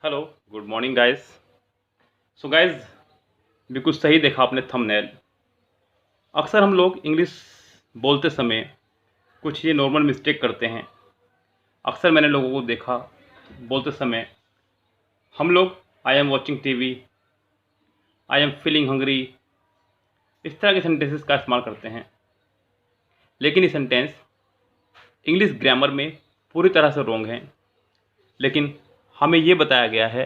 Hello, good morning guys. So guys, बिल्कुल सही देखा आपने थंबनेल। अक्सर हम लोग इंग्लिश बोलते समय कुछ ये नॉर्मल मिस्टेक करते हैं। अक्सर मैंने लोगों को देखा बोलते समय हम लोग I am watching TV, I am feeling hungry, इस तरह के सेंटेंसेस का इस्तेमाल करते हैं। लेकिन ये सेंटेंस इंग्लिश ग्रामर में पूरी तरह से रॉन्ग हैं। लेकिन हमें ये बताया गया है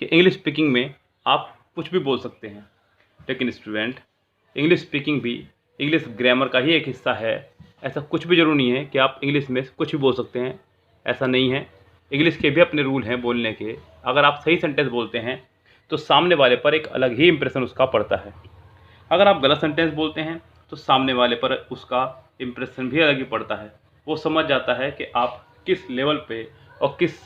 कि इंग्लिश स्पीकिंग में आप कुछ भी बोल सकते हैं। लेकिन स्टूडेंट, इंग्लिश स्पीकिंग भी इंग्लिश ग्रामर का ही एक हिस्सा है। ऐसा कुछ भी ज़रूरी नहीं है कि आप इंग्लिश में कुछ भी बोल सकते हैं। ऐसा नहीं है। इंग्लिश के भी अपने रूल हैं बोलने के। अगर आप सही सेंटेंस बोलते हैं तो सामने वाले पर एक अलग ही इंप्रेशन उसका पड़ता है। अगर आप गलत सेंटेंस बोलते हैं तो सामने वाले पर उसका इम्प्रेशन भी अलग ही पड़ता है। वो समझ जाता है कि आप किस लेवल पे और किस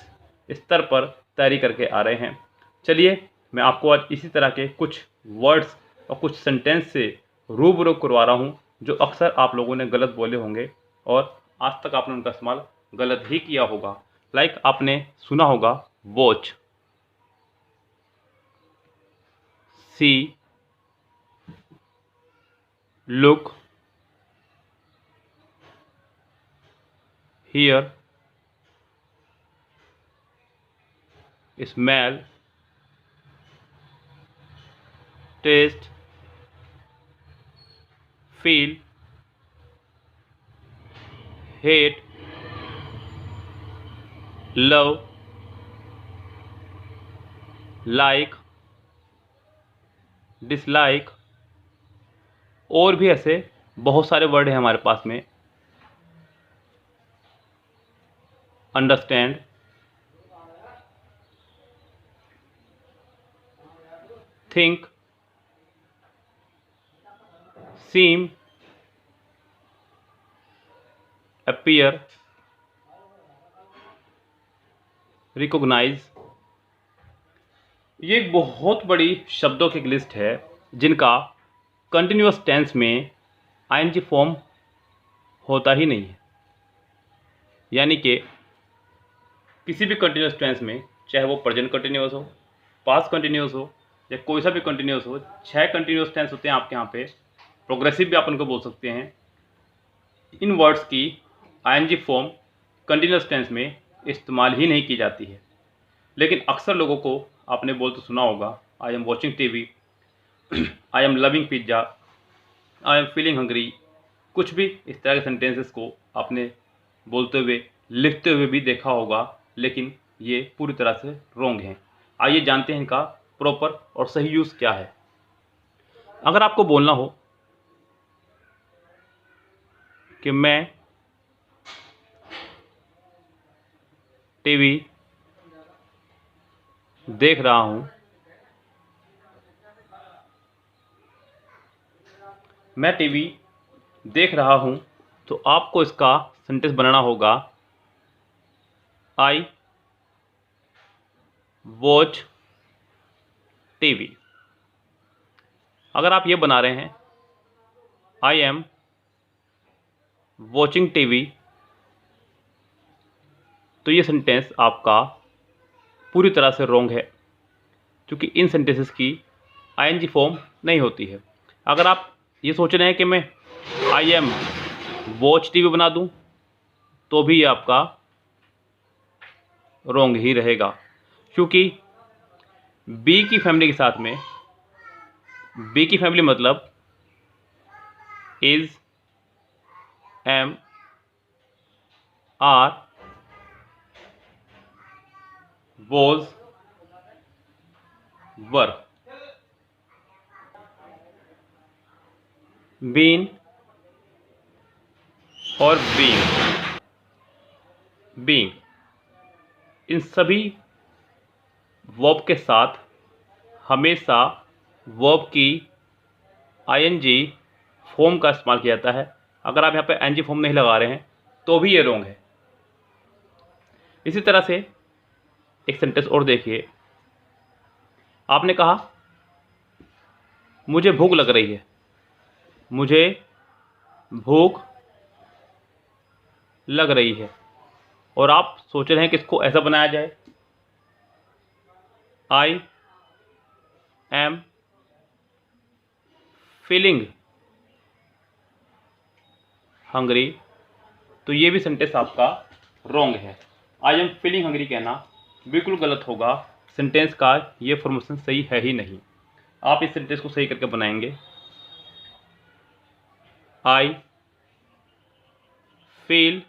स्तर पर तैयारी करके आ रहे हैं। चलिए, मैं आपको आज इसी तरह के कुछ वर्ड्स और कुछ सेंटेंस से रूबरू करवा रहा हूँ जो अक्सर आप लोगों ने गलत बोले होंगे और आज तक आपने उनका इस्तेमाल गलत ही किया होगा। लाइक आपने सुना होगा watch, see, look, here, smell, taste, feel, hate, love, like, dislike और भी ऐसे बहुत सारे वर्ड हैं हमारे पास में। अंडरस्टैंड, थिंक, सीम, अपीयर, रिकॉग्नाइज। ये एक बहुत बड़ी शब्दों की एक लिस्ट है जिनका कंटिन्यूअस टेंस में आईएनजी फॉर्म होता ही नहीं है। यानी कि किसी भी कंटिन्यूअस टेंस में, चाहे वो प्रेजेंट कंटिन्यूअस हो, पास्ट कंटिन्यूअस हो या कोई सा भी कंटिन्यूअस हो, 6 कंटिन्यूअस टेंस होते हैं आपके यहाँ पे। प्रोग्रेसिव भी आप उनको बोल सकते हैं। इन वर्ड्स की आईएनजी फॉर्म कंटिन्यूअस टेंस में इस्तेमाल ही नहीं की जाती है। लेकिन अक्सर लोगों को आपने बोलते सुना होगा I am watching TV, I am loving pizza, I am feeling hungry. कुछ भी इस तरह के सेंटेंसेस को आपने बोलते हुए, लिखते हुए भी देखा होगा। लेकिन ये पूरी तरह से रॉन्ग हैं। आइए जानते हैं इनका प्रॉपर और सही यूज़ क्या है। अगर आपको बोलना हो कि मैं टीवी देख रहा हूँ, मैं टीवी देख रहा हूँ, तो आपको इसका सेंटेंस बनाना होगा आई वॉच टीवी। अगर आप ये बना रहे हैं आई एम वॉचिंग टीवी, तो ये सेंटेंस आपका पूरी तरह से रॉन्ग है, क्योंकि इन सेंटेंसेस की आईएनजी फॉर्म नहीं होती है। अगर आप ये सोच रहे हैं कि मैं आई एम वॉच टीवी बना दूं, तो भी ये आपका रॉन्ग ही रहेगा, क्योंकि बी की फैमिली के साथ में, बी की फैमिली मतलब is, am, are, was, were, been और बीइंग। बीइंग, इन सभी वर्ब के साथ हमेशा वर्ब की आईएनजी फॉर्म का इस्तेमाल किया जाता है। अगर आप यहाँ पे एनजी फॉर्म नहीं लगा रहे हैं तो भी ये रॉन्ग है। इसी तरह से एक सेंटेंस और देखिए। आपने कहा मुझे भूख लग रही है, मुझे भूख लग रही है, और आप सोच रहे हैं कि इसको ऐसा बनाया जाए आई एम फीलिंग हंग्री, तो ये भी सेंटेंस आपका रॉन्ग है। आई एम फीलिंग हंग्री कहना बिल्कुल गलत होगा, सेंटेंस का ये फॉर्मेशन सही है ही नहीं। आप इस सेंटेंस को सही करके बनाएंगे, I feel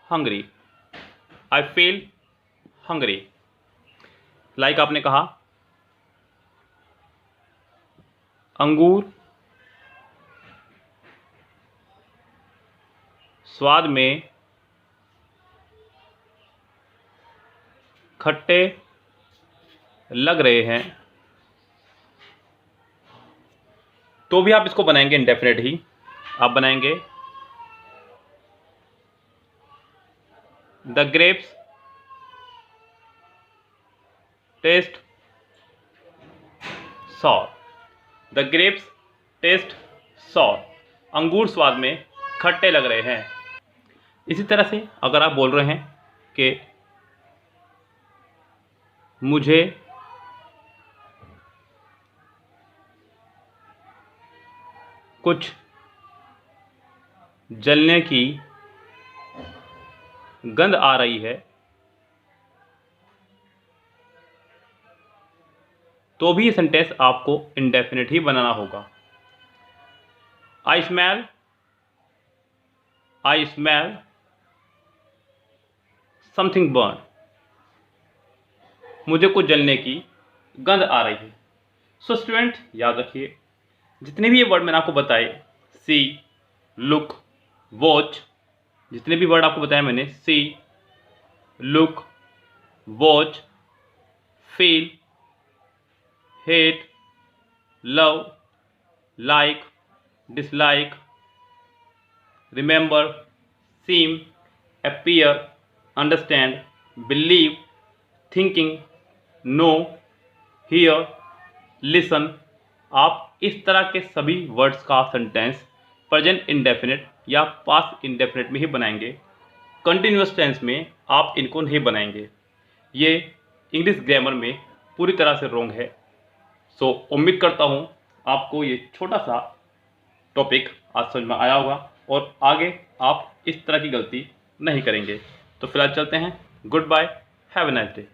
hungry, I feel hungry. Like आपने कहा अंगूर स्वाद में खट्टे लग रहे हैं, तो भी आप इसको बनाएंगे इंडेफिनेट ही। आप बनाएंगे the grapes taste sour, the grapes taste sour, अंगूर स्वाद में खट्टे लग रहे हैं। इसी तरह से अगर आप बोल रहे हैं कि मुझे कुछ जलने की गंध आ रही है, तो भी ये सेंटेंस आपको इंडेफिनिट ही बनाना होगा। आई स्मेल समथिंग बर्न, मुझे कुछ जलने की गंध आ रही है। सो स्टूडेंट याद रखिए, जितने भी ये वर्ड मैंने आपको बताए, सी, लुक, वॉच, जितने भी वर्ड आपको बताए मैंने, see, look, watch, feel, hate, love, like, dislike, remember, seem, appear, understand, believe, thinking, know, hear, listen, आप इस तरह के सभी वर्ड्स का सेंटेंस प्रेजेंट इंडेफिनिट या पास्ट इंडेफिनिट में ही बनाएंगे। कंटिन्यूअस टेंस में आप इनको नहीं बनाएंगे। ये इंग्लिश ग्रामर में पूरी तरह से रॉन्ग है। सो उम्मीद करता हूँ आपको ये छोटा सा टॉपिक आज समझ में आया होगा और आगे आप इस तरह की गलती नहीं करेंगे। तो फिलहाल चलते हैं। Goodbye, have a nice day.